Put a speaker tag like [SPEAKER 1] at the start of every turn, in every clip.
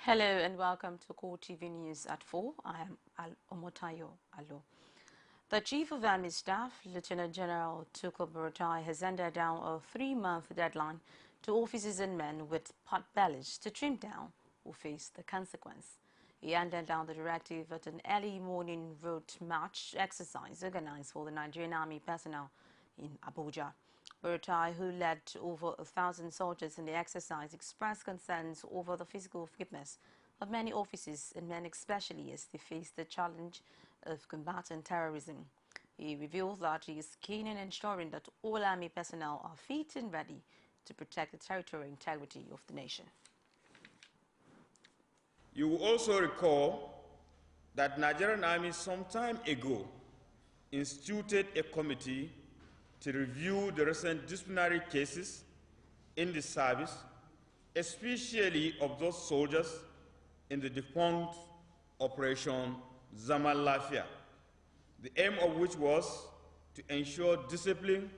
[SPEAKER 1] Hello and welcome to CoreTV News at 4. I am Omotayo Alo. The Chief of Army Staff, Lieutenant General Tukur Buratai, has handed down a 3-month deadline to officers and men with pot bellies to trim down or face the consequence. He handed down the directive at an early morning road march exercise organized for the Nigerian Army personnel in Abuja. Buratai, who led over 1,000 soldiers in the exercise, expressed concerns over the physical fitness of many officers and men, especially as they face the challenge of combating terrorism. He revealed that he is keen in ensuring that all army personnel are fit and ready to protect the territorial integrity of the nation.
[SPEAKER 2] You will also recall that Nigerian Army some time ago instituted a committee to review the recent disciplinary cases in the service, especially of those soldiers in the defunct Operation Zaman Lafia, the aim of which was to ensure discipline,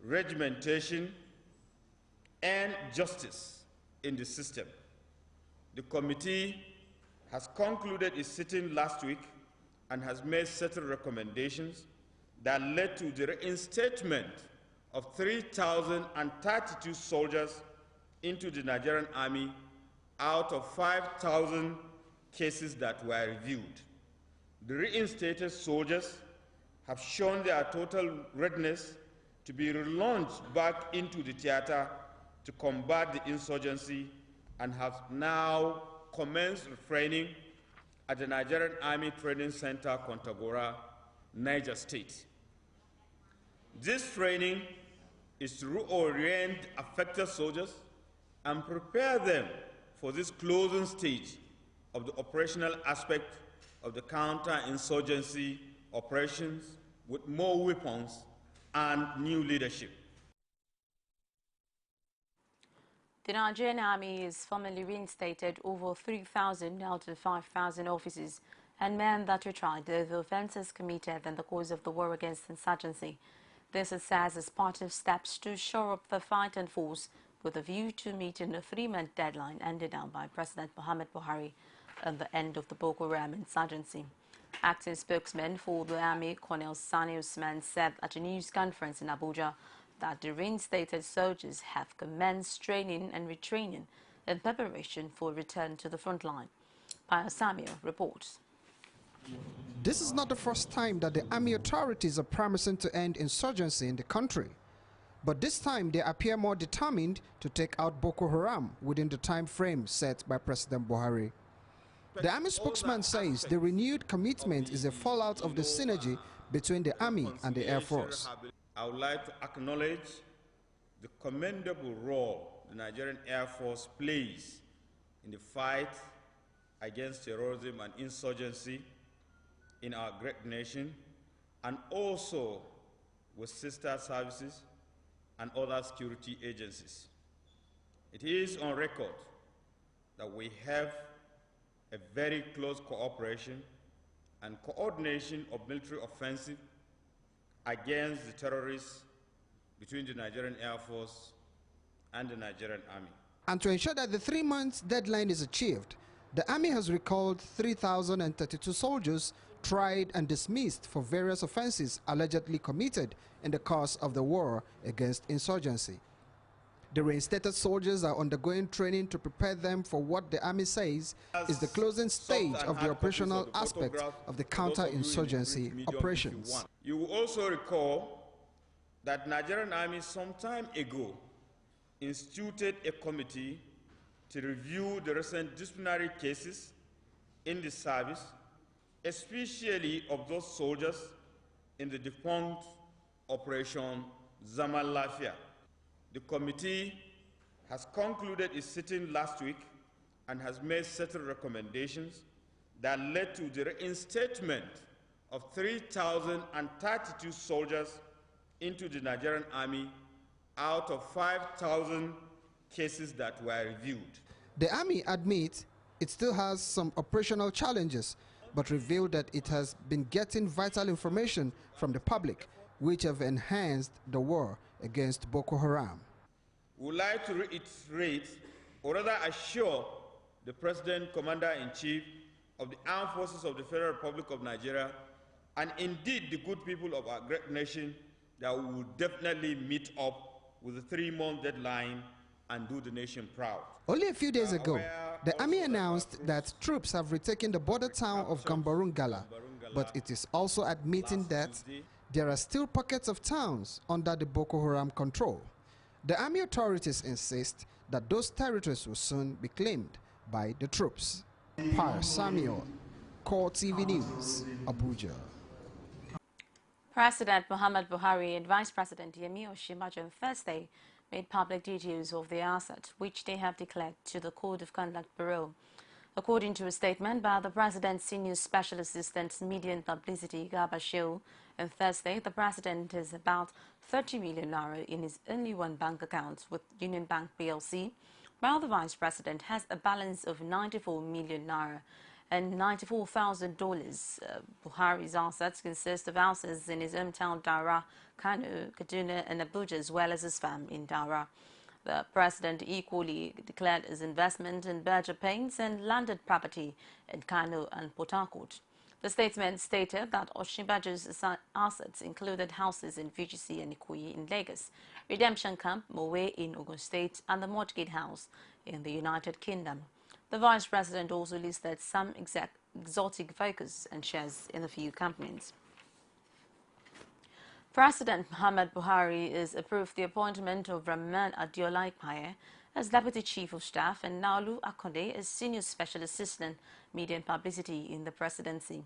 [SPEAKER 2] regimentation, and justice in the system. The committee has concluded its sitting last week and has made certain recommendations that led to the reinstatement of 3,032 soldiers into the Nigerian Army out of 5,000 cases that were reviewed. The reinstated soldiers have shown their total readiness to be relaunched back into the theater to combat the insurgency and have now commenced training at the Nigerian Army Training Center, Kontagora, Niger State. This training is to reorient affected soldiers and prepare them for this closing stage of the operational aspect of the counter-insurgency operations with more weapons and new leadership.
[SPEAKER 1] The Nigerian Army has formally reinstated over 3,000 out of 5,000 officers and men that were tried over offences committed in the course of the war against insurgency. This is as part of steps to shore up the fight and force with a view to meeting the 3-month deadline handed down by President Muhammad Buhari at the end of the Boko Haram insurgency. Acting spokesman for the Army, Colonel Sani Usman, said at a news conference in Abuja that the reinstated soldiers have commenced training and retraining in preparation for return to the front line. Pio Samuel reports.
[SPEAKER 3] This is not the first time that the army authorities are promising to end insurgency in the country. But this time they appear more determined to take out Boko Haram within the time frame set by President Buhari. The army spokesman says the renewed commitment is a fallout of the synergy between the army and the Air Force.
[SPEAKER 2] I would like to acknowledge the commendable role the Nigerian Air Force plays in the fight against terrorism and insurgency in our great nation, and also with sister services and other security agencies. It is on record that we have a very close cooperation and coordination of military offensive against the terrorists between the Nigerian Air Force and the Nigerian Army.
[SPEAKER 3] And to ensure that the 3-month deadline is achieved, the Army has recalled 3,032 soldiers tried and dismissed for various offenses allegedly committed in the course of the war against insurgency. The reinstated soldiers are undergoing training to prepare them for what the Army says is the closing stage of the operational aspect of the counter-insurgency operations.
[SPEAKER 2] You will also recall that Nigerian Army some time ago instituted a committee to review the recent disciplinary cases in the service, especially of those soldiers in the defunct Operation Zaman Lafia. The committee has concluded its sitting last week and has made certain recommendations that led to the reinstatement of 3,032 soldiers into the Nigerian Army out of 5,000 cases that were reviewed.
[SPEAKER 3] The Army admits it still has some operational challenges, but revealed that it has been getting vital information from the public, which have enhanced the war against Boko Haram.
[SPEAKER 2] We would like to reiterate, or rather assure, the President, Commander-in-Chief of the Armed Forces of the Federal Republic of Nigeria, and indeed the good people of our great nation, that we will definitely meet up with the 3-month deadline and do the nation proud.
[SPEAKER 3] Only a few days ago, the army announced that troops have retaken the border town of Gambarungala, but it is also admitting that there are still pockets of towns under the Boko Haram control. The army authorities insist that those territories will soon be claimed by the troops. Par Samuel, CoreTV News, Abuja.
[SPEAKER 1] President Muhammad Buhari and Vice President Yemi Osinbajo on Thursday made public details of their assets, which they have declared to the Code of Conduct Bureau. According to a statement by the President's Senior Special Assistant Media and Publicity, Garba Shehu, on Thursday, the President has about 30 million naira in his only one bank account with Union Bank PLC, while the Vice President has a balance of 94 million naira and $94,000. Buhari's assets consist of houses in his hometown Daura, Kano, Kaduna and Abuja, as well as his farm in Daura. The President equally declared his investment in Berger Paints and landed property in Kano and Port Harcourt. The statement stated that Osinbajo's assets included houses in VGC and Ikoyi in Lagos, Redemption Camp, Mowe in Ogun State, and the Mortgage House in the United Kingdom. The Vice President also listed some exotic vehicles and shares in a few companies. President Muhammad Buhari has approved the appointment of Rahman Adeola Ipaye as Deputy Chief of Staff and Naolu Akonde as Senior Special Assistant Media and Publicity in the Presidency.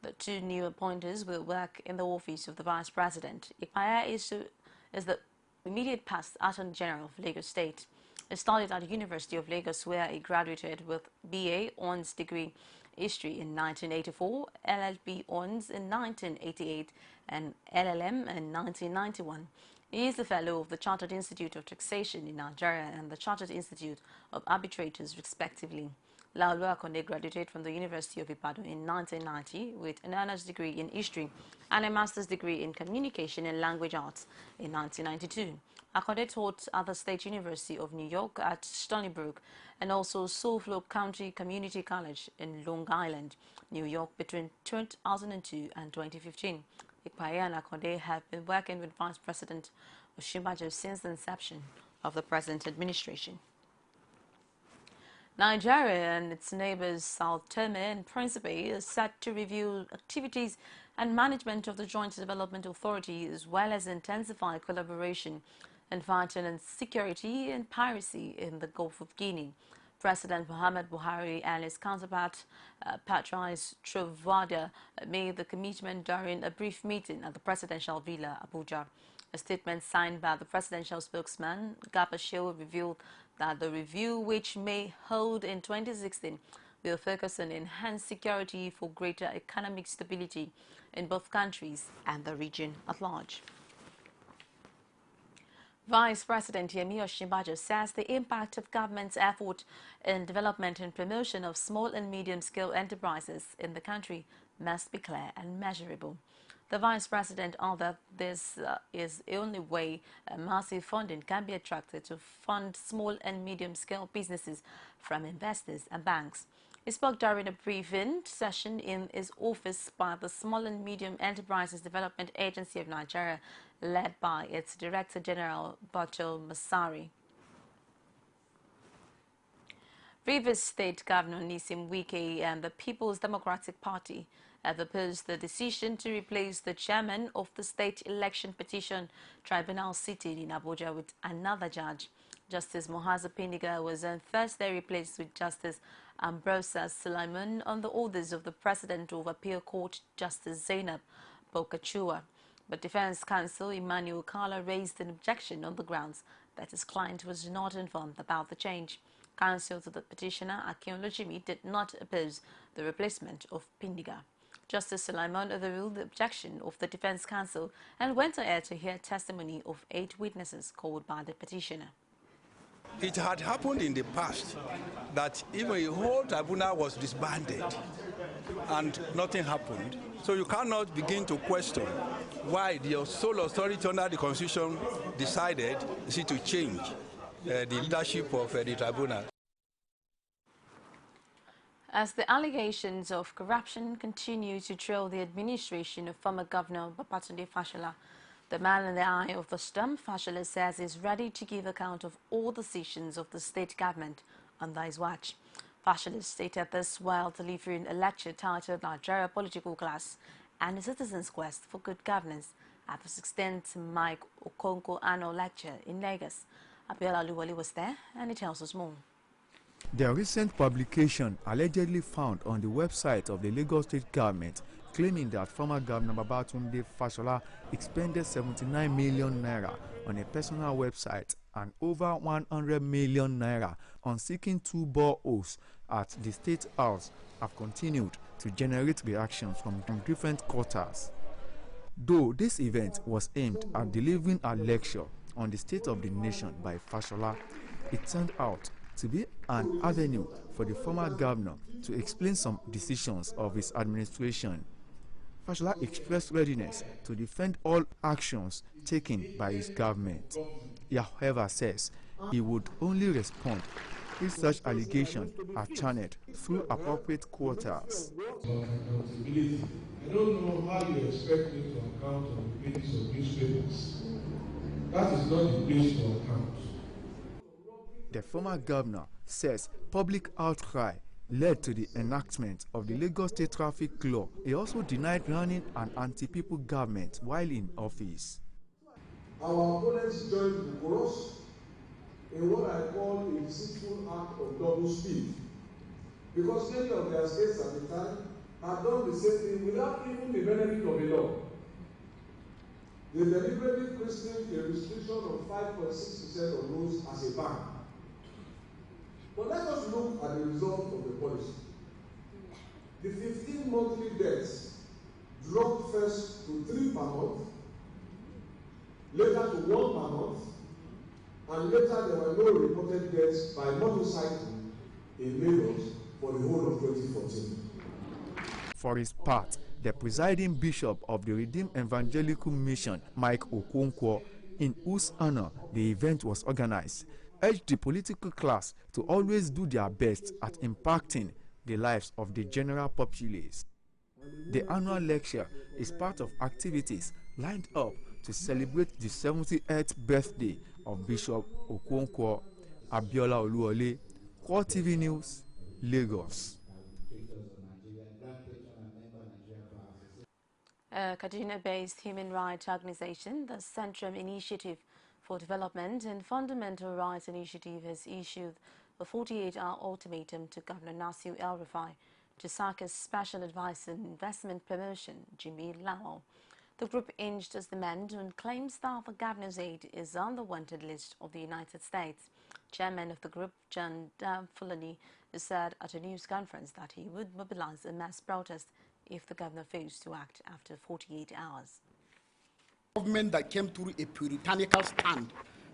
[SPEAKER 1] The two new appointees will work in the office of the Vice President. Ipaye is the immediate past Attorney General of Lagos State. He studied at the University of Lagos, where he graduated with BA Honours degree History in 1984, LLB Honours in 1988, and LLM in 1991. He is a fellow of the Chartered Institute of Taxation in Nigeria and the Chartered Institute of Arbitrators, respectively. Laolu Akonde graduated from the University of Ibadan in 1990 with an honours degree in history and a master's degree in communication and language arts in 1992. Akonde taught at the State University of New York at Stony Brook and also Suffolk County Community College in Long Island, New York between 2002 and 2015. Ipaye and Akonde have been working with Vice President Osinbajo since the inception of the present administration. Nigeria and its neighbors South Tome and Principe are set to review activities and management of the Joint Development Authority, as well as intensify collaboration in fighting insecurity and piracy in the Gulf of Guinea. President Muhammad Buhari and his counterpart, Patrice Trovoada, made the commitment during a brief meeting at the Presidential Villa, Abuja. A statement signed by the presidential spokesman, Garba Shehu, revealed that the review, which may hold in 2016, will focus on enhanced security for greater economic stability in both countries and the region at large. Vice President Yemi Osinbajo says the impact of government's effort in development and promotion of small and medium-scale enterprises in the country must be clear and measurable. The Vice President added this is the only way massive funding can be attracted to fund small and medium-scale businesses from investors and banks. He spoke during a briefing session in his office by the Small and Medium Enterprises Development Agency of Nigeria, led by its Director General, Bacho Masari. Rivers State Governor Nyesom Wike and the People's Democratic Party have opposed the decision to replace the chairman of the State Election Petition Tribunal sitting in Abuja with another judge. Justice Mohazi Pinniger was on Thursday replaced with Justice Ambrosa Sulaiman on the orders of the President of Appeal Court, Justice Zainab Bokachua. But Defense Counsel Emmanuel Kala raised an objection on the grounds that his client was not informed about the change. Counsel to the petitioner, Akin Olujimi, did not oppose the replacement of Pinniger. Justice Sulaiman overruled the objection of the Defense Counsel and went ahead to hear testimony of 8 witnesses called by the petitioner.
[SPEAKER 4] It had happened in the past that even a whole tribunal was disbanded and nothing happened. So you cannot begin to question why the sole authority under the Constitution decided to change the leadership of the tribunal.
[SPEAKER 1] As the allegations of corruption continue to trail the administration of former Governor Babatunde Fashola, the man in the eye of the storm, Fashola says is ready to give account of all decisions of the state government under his watch. Fashola stated this while delivering a lecture titled Nigeria Political Class and the Citizens' Quest for Good Governance at the 16th Mike Okonkwo Annual Lecture in Lagos. Abiola Oluwole was there and he tells us more.
[SPEAKER 5] The recent publication allegedly found on the website of the Lagos State government claiming that former Governor Babatunde Fashola expended 79 million naira on a personal website and over 100 million naira on seeking 2 boreholes at the State House have continued to generate reactions from different quarters. Though this event was aimed at delivering a lecture on the state of the nation by Fashola, it turned out to be an avenue for the former governor to explain some decisions of his administration. Fashola expressed readiness to defend all actions taken by his government. He, however, says he would only respond if such allegations are channeled through appropriate quarters.
[SPEAKER 6] Accountability. I don't know how you expect me to account on the pages of newspapers. That is not the place to account.
[SPEAKER 5] The former governor says public outcry led to the enactment of the Lagos State Traffic Law. He also denied running an anti-people government while in office.
[SPEAKER 6] Our opponents joined the chorus in what I call a deceitful act of double speed, because many of their states at the time had done the same thing without even the benefit of a law. They deliberately christened a restriction of 5.6% of roads as a ban. But let us look at the result of the policy. The 15 monthly deaths dropped first to 3 per month, later to 1 per month, and later there were no reported deaths by motorcycle in Lagos for the whole of 2014.
[SPEAKER 5] For his part, the presiding bishop of the Redeemed Evangelical Mission, Mike Okonkwo, in whose honor the event was organized, urged the political class to always do their best at impacting the lives of the general populace. The annual lecture is part of activities lined up to celebrate the 78th birthday of Bishop Okonkwo. Abiola Oluwole, CoreTV News, Lagos.
[SPEAKER 1] A Kaduna-based human rights organization, the Centrum Initiative for Development and Fundamental Rights Initiative, has issued a 48-hour ultimatum to Governor Nasir El-Rufai to sack his special advisor on investment promotion, Jimmy Lawal. The group urged his demand and claims that the governor's aide is on the wanted list of the United States. Chairman of the group, John Fulani, said at a news conference that he would mobilize a mass protest if the governor fails to act after 48 hours.
[SPEAKER 7] Government that came through a puritanical stand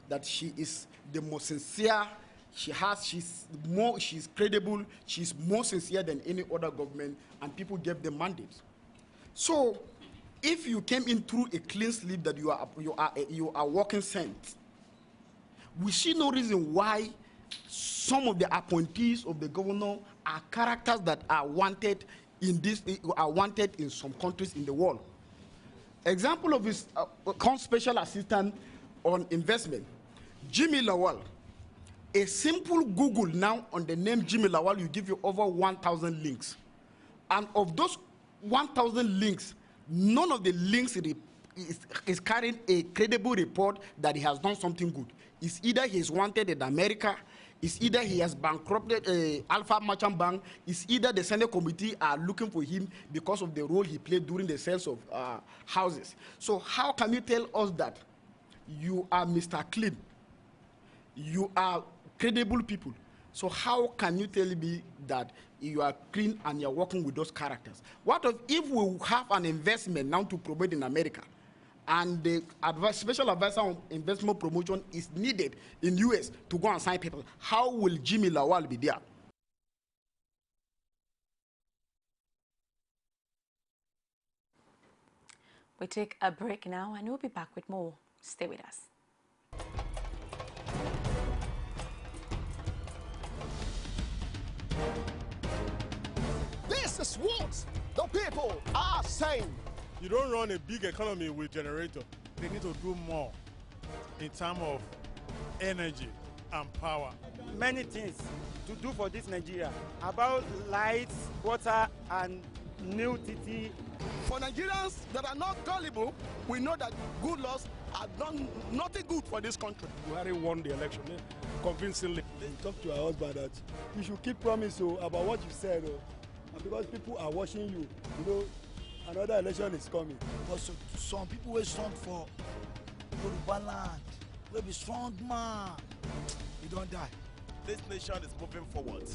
[SPEAKER 7] that she is the most sincere, she's credible, she's more sincere than any other government, and people gave them mandates. So if you came in through a clean slip that you are walking saint, we see no reason why some of the appointees of the governor are characters that are wanted in some countries in the world. Example of his special assistant on investment, Jimmy Lawal. A simple Google now on the name Jimmy Lawal, you give you over 1,000 links. And of those 1,000 links, none of the links is carrying a credible report that he has done something good. It's either he is wanted in America, it's either he has bankrupted Alpha Merchant Bank, it's either the Senate committee are looking for him because of the role he played during the sales of houses. So how can you tell us that you are Mr. Clean? You are credible people. So how can you tell me that you are clean and you're working with those characters? What if we have an investment now to promote in America, and the special advisor on investment promotion is needed in US to go and sign papers? How will Jimmy Lawal be there?
[SPEAKER 1] We take a break now and we'll be back with more. Stay with us.
[SPEAKER 8] is what the people are saying.
[SPEAKER 9] You don't run a big economy with generator. They need to do more in terms of energy and power.
[SPEAKER 10] Many things to do for this Nigeria about lights, water, and new TT.
[SPEAKER 8] For Nigerians that are not gullible, we know that good laws have done nothing good for this country.
[SPEAKER 9] Buhari won the election convincingly.
[SPEAKER 11] Talk to our husband that you should keep promise about what you said, and because people are watching you, you know, another election is coming.
[SPEAKER 12] But some people will strong for Yoruba land, will be strong man, you don't die.
[SPEAKER 13] This nation is moving forward.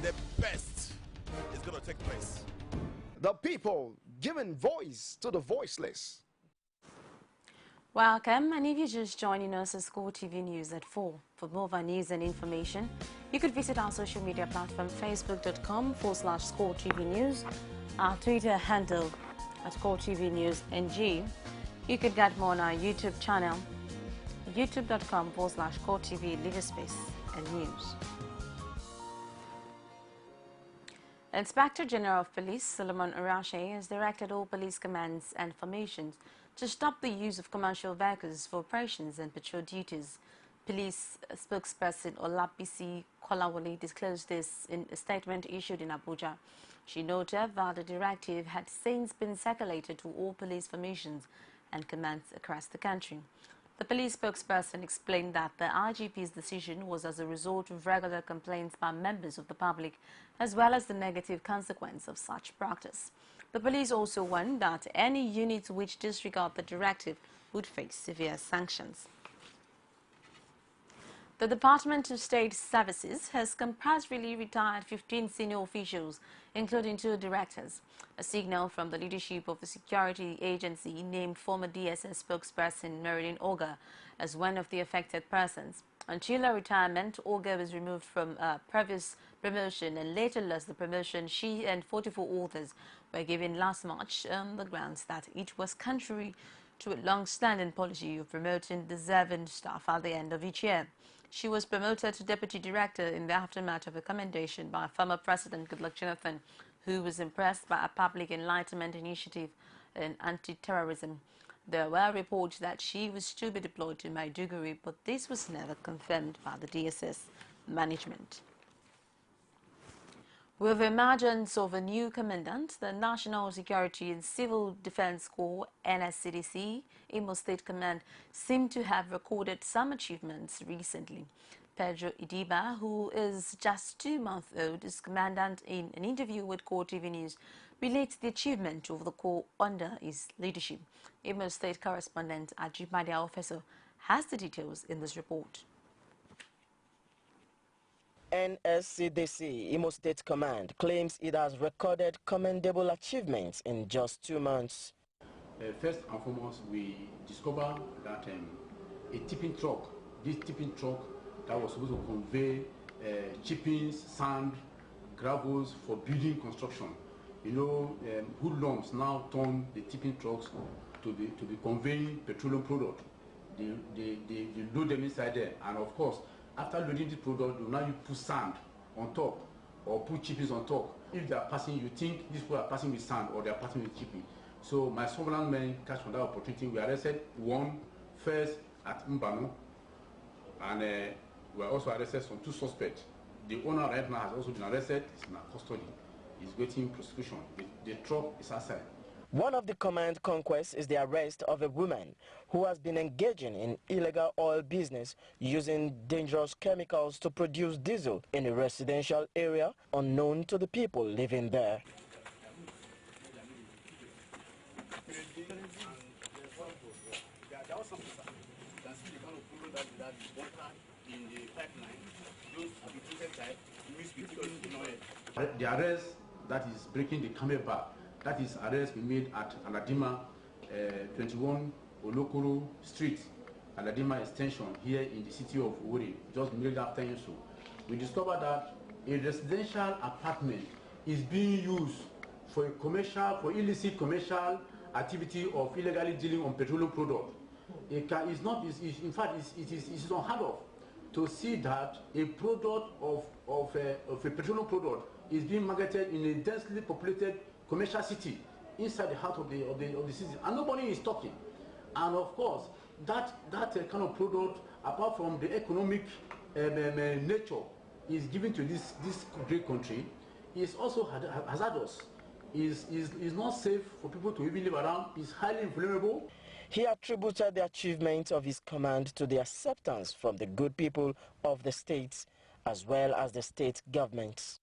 [SPEAKER 13] The best is going to take place.
[SPEAKER 8] The people giving voice to the voiceless.
[SPEAKER 1] Welcome, and if you're just joining us, it's CoreTV News at 4. For more of our news and information, you could visit our social media platform, facebook.com/CoreTV News, our Twitter handle at CoreTV News NG. You could get more on our YouTube channel, youtube.com/CoreTV, leave a space and news. Inspector General of Police Solomon Arache has directed all police commands and formations to stop the use of commercial vehicles for operations and patrol duties. Police spokesperson Olabisi Kolawole disclosed this in a statement issued in Abuja. She noted that the directive had since been circulated to all police formations and commands across the country. The police spokesperson explained that the IGP's decision was as a result of regular complaints by members of the public, as well as the negative consequence of such practice. The police also warned that any units which disregard the directive would face severe sanctions. The Department of State Services has compulsorily retired 15 senior officials, including 2 directors. A signal from the leadership of the security agency named former DSS spokesperson Marilyn Oga as one of the affected persons. Until her retirement, Oga was removed from a previous promotion and later lost the promotion she and 44 others were given last March on the grounds that it was contrary to a long-standing policy of promoting deserving staff at the end of each year. She was promoted to Deputy Director in the aftermath of a commendation by former President Goodluck Jonathan, who was impressed by a public enlightenment initiative in anti-terrorism. There were reports that she was to be deployed to Maiduguri, but this was never confirmed by the DSS management. With the emergence of a new commandant, the National Security and Civil Defense Corps, NSCDC, Imo State Command, seem to have recorded some achievements recently. Pedro Idiba, who is just 2 months old, is commandant. In an interview with CoreTV News, relates the achievement of the Corps under his leadership. Imo State correspondent Ajibade Officer has the details in this report.
[SPEAKER 14] NSCDC Imo State Command claims it has recorded commendable achievements in just 2 months.
[SPEAKER 15] First and foremost, we discovered that a tipping truck, this tipping truck that was supposed to convey chippings, sand, gravels for building construction. You know, hoodlums now turn the tipping trucks to be conveying petroleum product. They load them inside there, and of course, after loading the product, you now put sand on top or put chippings on top. If they are passing, you think these people are passing with sand or they are passing with chipping. So my surveillance men catch on that opportunity. We arrested one first at Mbano, and we also arrested some 2 suspects. The owner right now has also been arrested. He's in custody. He's waiting prosecution. The truck is outside.
[SPEAKER 14] One of the command conquests is the arrest of a woman who has been engaging in illegal oil business using dangerous chemicals to produce diesel in a residential area unknown to the people living there.
[SPEAKER 15] The arrest that is breaking the camel back, that is arrest we made at Aladima 21 Olokoro Street, Aladima Extension here in the city of Owerri, just immediately after Inso. We discovered that a residential apartment is being used for illicit commercial activity of illegally dealing on petroleum product. In fact, it is unheard of to see that a product of a petroleum product is being marketed in a densely populated commercial city inside the heart of the city, and nobody is talking. And of course, that kind of product, apart from the economic nature is given to this great country, is also hazardous. Is not safe for people to even live around. Is highly inflammable.
[SPEAKER 14] He attributed the achievement of his command to the acceptance from the good people of the states as well as the state governments.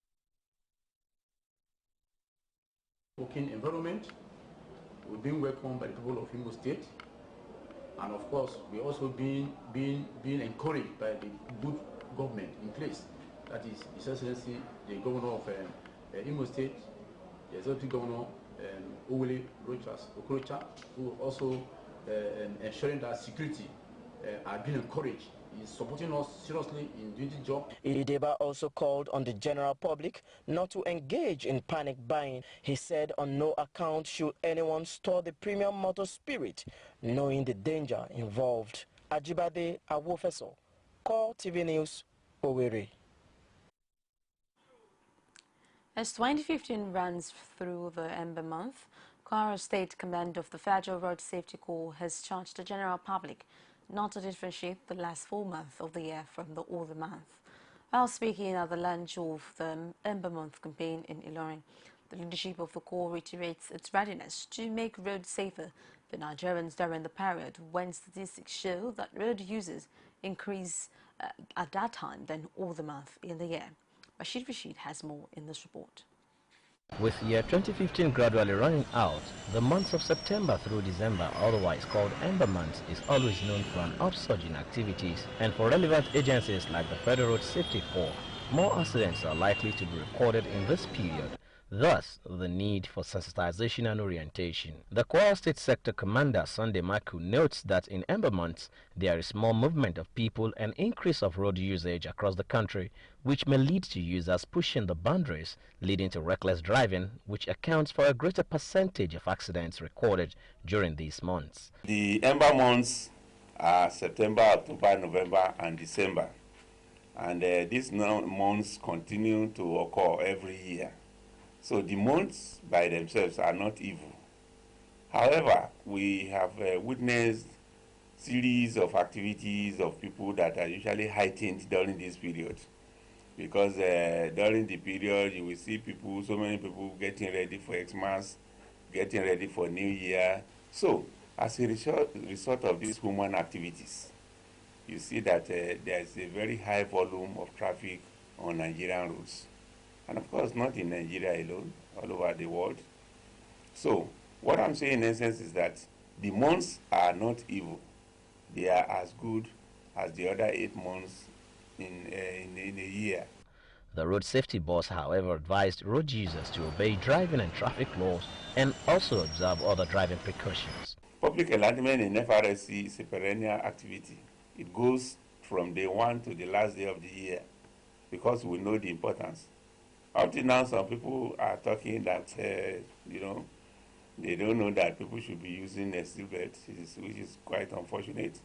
[SPEAKER 15] Working environment, we've been welcomed by the people of Imo State, and of course we're also being encouraged by the good government in place. That is His Excellency the Governor of Imo State, the Executive Governor Owele Okorocha, who also ensuring that security are being encouraged. He's supporting us seriously in doing the job.
[SPEAKER 14] Ideba also called on the general public not to engage in panic buying. He said on no account should anyone store the premium motor spirit, knowing the danger involved. Ajibade Awofeso, CoreTV News, Owerri.
[SPEAKER 1] As 2015 runs through the Ember month, Kwara State Command of the Federal Road Safety Corps has charged the general public not to differentiate the last 4 months of the year from the other month. While speaking at the launch of the Ember Month campaign in Ilorin, the leadership of the Corps reiterates its readiness to make roads safer for Nigerians during the period when statistics show that road users increase at that time than all the month in the year. Rashid has more in this report.
[SPEAKER 16] With year 2015 gradually running out, the months of September through December, otherwise called Ember months, is always known for an upsurge in activities, and for relevant agencies like the Federal Road Safety Corps, more accidents are likely to be recorded in this period. Thus, the need for sensitization and orientation. The Kwara State Sector Commander Sunday Maku notes that in Ember months, there is more movement of people and increase of road usage across the country, which may lead to users pushing the boundaries, leading to reckless driving, which accounts for a greater percentage of accidents recorded during these months.
[SPEAKER 17] The Ember months are September, October, November, and December. And these months continue to occur every year. So the months by themselves are not evil. However, we have witnessed series of activities of people that are usually heightened during this period. Because during the period, you will see people, so many people getting ready for Xmas, getting ready for New Year. So, as a result of these human activities, you see that there is a very high volume of traffic on Nigerian roads. And of course, not in Nigeria alone, all over the world. So, what I'm saying in essence is that the months are not evil. They are as good as the other 8 months in a year.
[SPEAKER 16] The road safety boss, however, advised road users to obey driving and traffic laws and also observe other driving precautions.
[SPEAKER 17] Public enlightenment in FRSC is a perennial activity. It goes from day 1 to the last day of the year because we know the importance. Up to now, some people are talking that, they don't know that people should be using a seatbelt, which is quite unfortunate.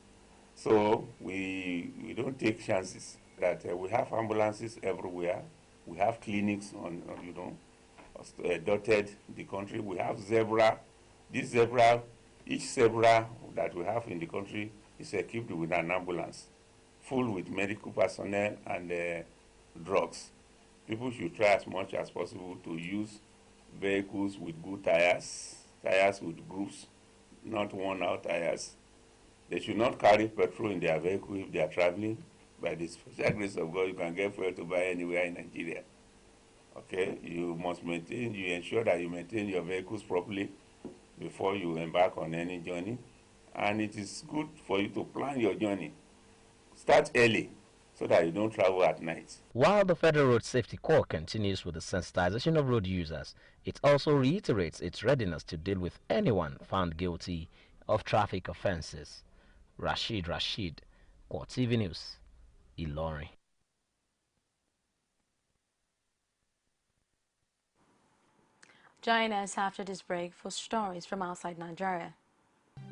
[SPEAKER 17] So we don't take chances. That we have ambulances everywhere. We have clinics dotted the country. We have zebra. Each zebra that we have in the country is equipped with an ambulance, full with medical personnel and drugs. People should try as much as possible to use vehicles with good tires with grooves, not worn-out tires. They should not carry petrol in their vehicle if they are traveling. By the special grace of God, you can get fuel to buy anywhere in Nigeria. Okay, you ensure that you maintain your vehicles properly before you embark on any journey. And it is good for you to plan your journey. Start early, so that you don't travel at night.
[SPEAKER 16] While the Federal Road Safety Corps continues with the sensitization of road users, it also reiterates its readiness to deal with anyone found guilty of traffic offenses. Rashid, CoreTV News, Ilorin.
[SPEAKER 1] Join us after this break for stories from outside Nigeria.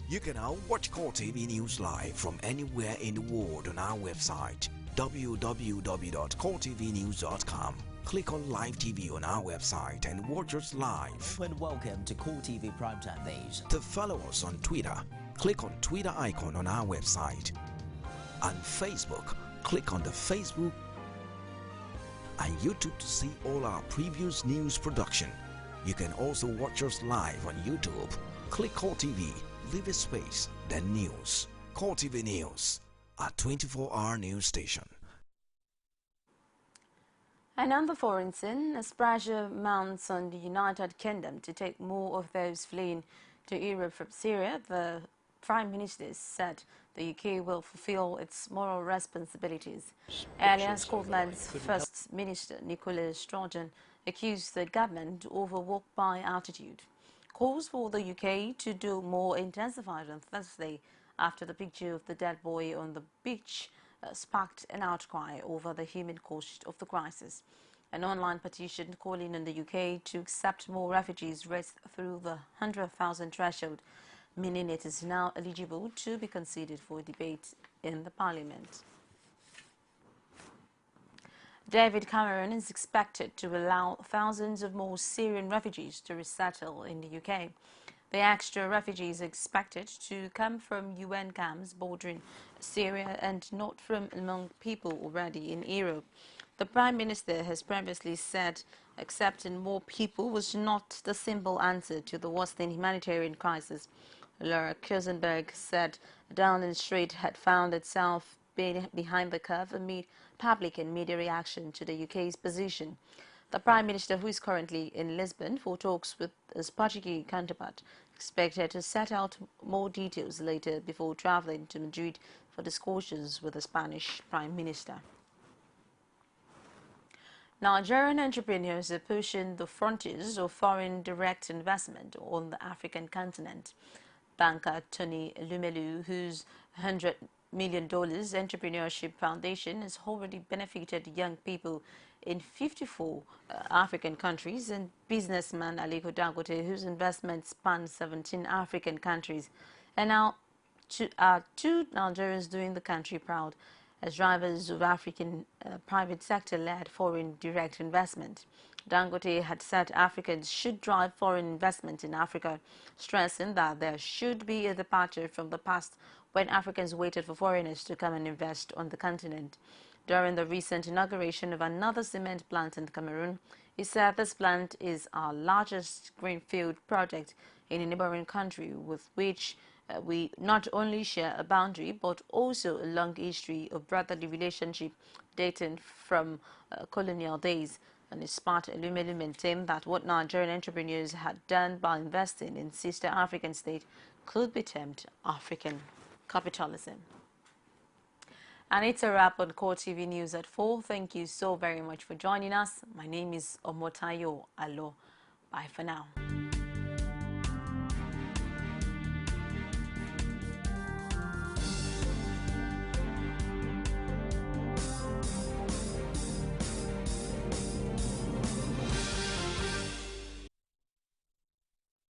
[SPEAKER 18] You can now watch CoreTV News live from anywhere in the world on our website, www.coretvnews.com. Click on Live TV on our website and watch us live.
[SPEAKER 19] And welcome to CoreTV Primetime Days.
[SPEAKER 18] To follow us on Twitter, click on Twitter icon on our website. On Facebook, click on the Facebook and YouTube to see all our previous news production. You can also watch us live on YouTube. Click CoreTV, leave a space, then news. CoreTV News, our 24-hour news station.
[SPEAKER 1] And on the foreign scene, as pressure mounts on the United Kingdom to take more of those fleeing to Europe from Syria, the Prime Minister said the UK will fulfill its moral responsibilities. Earlier, Scotland's First Minister Nicola Sturgeon accused the government of a walk-by attitude. Calls for the UK to do more intensified on Thursday after the picture of the dead boy on the beach sparked an outcry over the human cost of the crisis. An online petition calling on the UK to accept more refugees raced through the 100,000 threshold, meaning it is now eligible to be considered for debate in the Parliament. David Cameron is expected to allow thousands of more Syrian refugees to resettle in the UK. The extra refugees are expected to come from UN camps bordering Syria and not from among people already in Europe. The Prime Minister has previously said accepting more people was not the simple answer to the worsening humanitarian crisis. Laura Kusenberg said Downing Street had found itself behind the curve amid public and media reaction to the UK's position. The Prime Minister, who is currently in Lisbon for talks with his Portuguese counterpart, expected to set out more details later before travelling to Madrid for discussions with the Spanish Prime Minister. Nigerian entrepreneurs are pushing the frontiers of foreign direct investment on the African continent. Banker Tony Lumelu, whose $100 million entrepreneurship foundation has already benefited young people in 54 African countries, and businessman Aliko Dangote, whose investments span 17 African countries, and now two Nigerians doing the country proud as drivers of African private sector-led foreign direct investment. Dangote had said Africans should drive foreign investment in Africa, stressing that there should be a departure from the past when Africans waited for foreigners to come and invest on the continent. During the recent inauguration of another cement plant in Cameroon, he said this plant is our largest greenfield project in a neighboring country with which we not only share a boundary but also a long history of brotherly relationship dating from colonial days. And his part Lumelu maintained that what Nigerian entrepreneurs had done by investing in sister African states could be termed African capitalism. And it's a wrap on CoreTV News at 4. Thank you so very much for joining us. My name is Omotayo Alo. Bye for now.